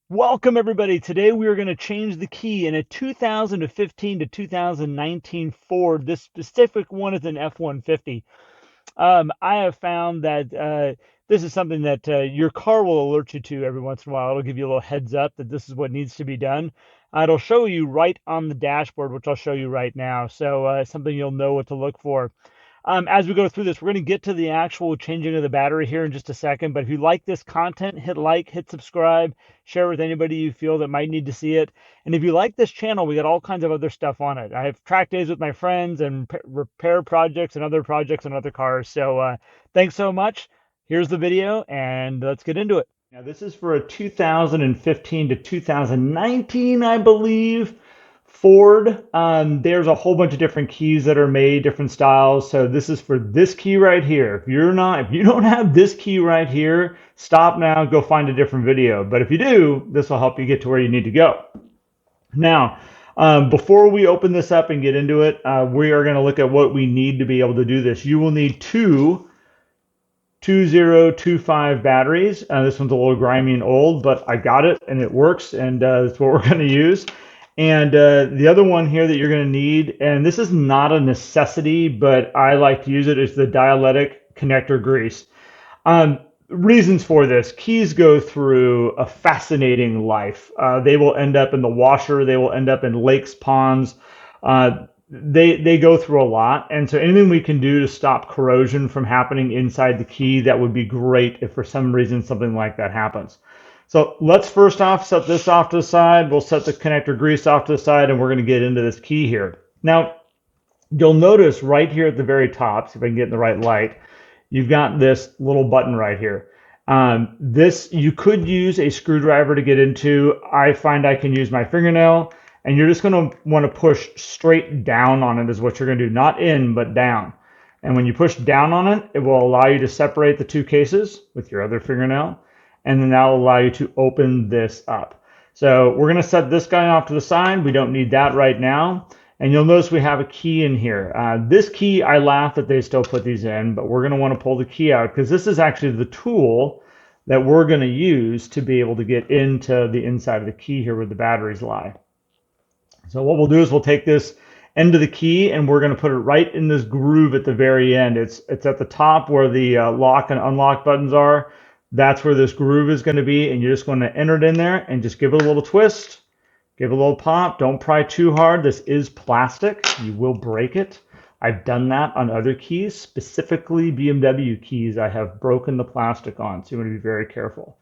Welcome everybody. Today we are going to change the key in a 2015 to 2019 Ford. This specific one is an F-150. I have found that this is something that your car will alert you to every once in a while. It'll give you a little heads up that this is what needs to be done. It'll show you right on the dashboard, which I'll show you right now. So something you'll know what to look for. As we go through this, we're going to get to the actual changing of the battery here in just a second. But if you like this content, hit like, hit subscribe, share with anybody you feel that might need to see it. And if you like this channel, we got all kinds of other stuff on it. I have track days with my friends and repair projects and other projects on other cars. So thanks so much. Here's the video and let's get into it. Now, this is for a 2015 to 2019, I believe. Ford. There's a whole bunch of different keys that are made, different styles. So this is for this key right here. If you don't have this key right here, stop now, go find a different video. But if you do, this will help you get to where you need to go. Now, before we open this up and get into it, we are going to look at what we need to be able to do this. You will need two 2025 batteries. This one's a little grimy and old, but I got it and it works, and that's what we're going to use. And the other one here that you're going to need, and this is not a necessity, but I like to use it, is the dielectric connector grease. Reasons for this: keys go through a fascinating life. They will end up in the washer, they will end up in lakes, ponds. They go through a lot, and so anything we can do to stop corrosion from happening inside the key, that would be great if for some reason something like that happens. So let's first off set this off to the side. We'll set the connector grease off to the side, and we're going to get into this key here. Now, you'll notice right here at the very top, see if I can get in the right light, you've got this little button right here. This, you could use a screwdriver to get into. I find I can use my fingernail, and you're just going to want to push straight down on it is what you're going to do, not in, but down. And when you push down on it, it will allow you to separate the two cases with your other fingernail, and then that will allow you to open this up. So we're going to set this guy off to the side. We don't need that right now. And you'll notice we have a key in here. This key, I laugh that they still put these in, but we're going to want to pull the key out because this is actually the tool that we're going to use to be able to get into the inside of the key here where the batteries lie. So what we'll do is we'll take this end of the key and we're going to put it right in this groove at the very end. It's at the top where the lock and unlock buttons are. That's where this groove is going to be, and you're just going to enter it in there and just give it a little twist, give it a little pop. Don't pry too hard. This is plastic. You will break it. I've done that on other keys, specifically BMW keys. I have broken the plastic on, so you want to be very careful.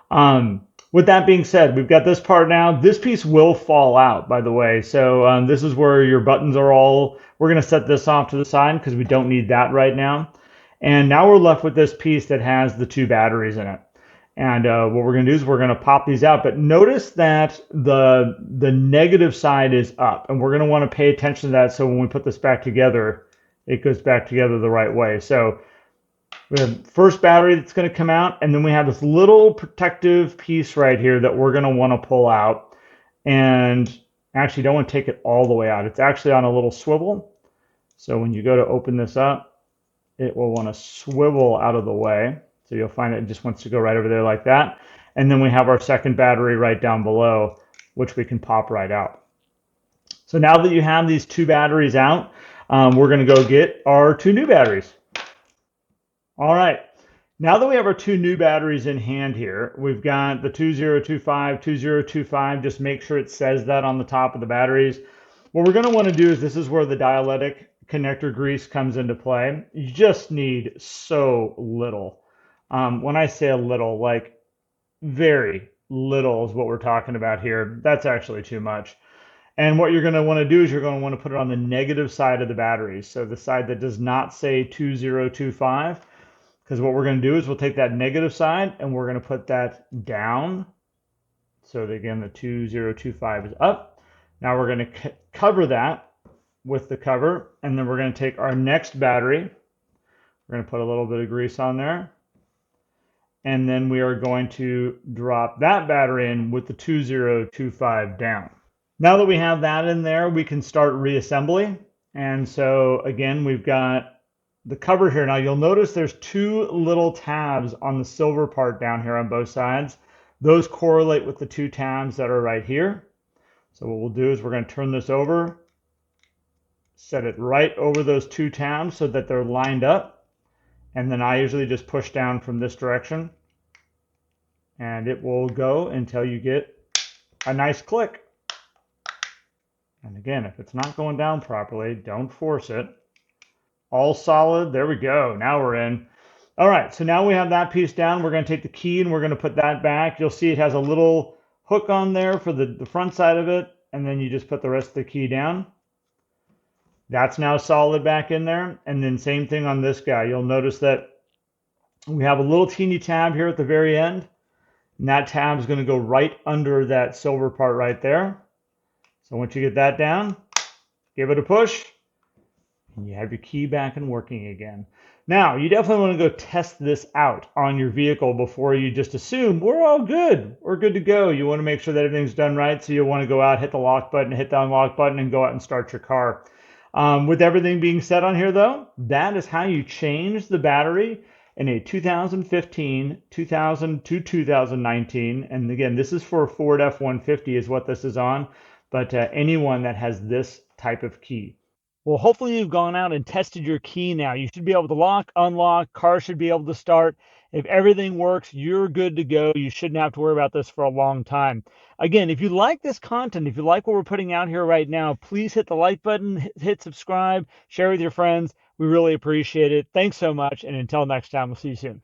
With that being said, we've got this part now. This piece will fall out, by the way. So this is where your buttons are all. We're going to set this off to the side because we don't need that right now. And now we're left with this piece that has the two batteries in it. And what we're going to do is we're going to pop these out. But notice that the negative side is up. And we're going to want to pay attention to that so when we put this back together, it goes back together the right way. So we have first battery that's going to come out. And then we have this little protective piece right here that we're going to want to pull out. And actually don't want to take it all the way out. It's actually on a little swivel. So when you go to open this up, it will want to swivel out of the way. So you'll find it just wants to go right over there like that. And then we have our second battery right down below, which we can pop right out. So now that you have these two batteries out, we're going to go get our two new batteries. All right. Now that we have our two new batteries in hand here, we've got the 2025, 2025. Just make sure it says that on the top of the batteries. What we're going to want to do is this is where the dielectric connector grease comes into play. You just need so little. When I say a little, like very little is what we're talking about here. That's actually too much. And what you're going to want to do is you're going to want to put it on the negative side of the batteries. So the side that does not say 2025, because what we're going to do is we'll take that negative side and we're going to put that down. So that, again, the 2025 is up. Now we're going to cover that with the cover, and then we're going to take our next battery. We're going to put a little bit of grease on there, and then we are going to drop that battery in with the 2025 down. Now that we have that in there, we can start reassembly. And so again, we've got the cover here. Now you'll notice there's two little tabs on the silver part down here on both sides. Those correlate with the two tabs that are right here. So what we'll do is we're going to turn this over, set it right over those two tabs so that they're lined up. And then I usually just push down from this direction and it will go until you get a nice click. And again, if it's not going down properly, don't force it. All solid. There we go. Now we're in. All right, so now we have that piece down. We're going to take the key and we're going to put that back. You'll see it has a little hook on there for the front side of it, and then you just put the rest of the key down. That's now solid back in there. And then same thing on this guy. You'll notice that we have a little teeny tab here at the very end, and that tab is going to go right under that silver part right there. So once you get that down, give it a push, and you have your key back and working again. Now, you definitely want to go test this out on your vehicle before you just assume we're all good. We're good to go. You want to make sure that everything's done right. So you'll want to go out, hit the lock button, hit the unlock button, and go out and start your car. With everything being said on here, though, that is how you change the battery in a 2015, 2000 to 2019. And again, this is for a Ford F-150 is what this is on, but anyone that has this type of key. Well, hopefully you've gone out and tested your key now. You should be able to lock, unlock, car should be able to start. If everything works, you're good to go. You shouldn't have to worry about this for a long time. Again, if you like this content, if you like what we're putting out here right now, please hit the like button, hit subscribe, share with your friends. We really appreciate it. Thanks so much. And until next time, we'll see you soon.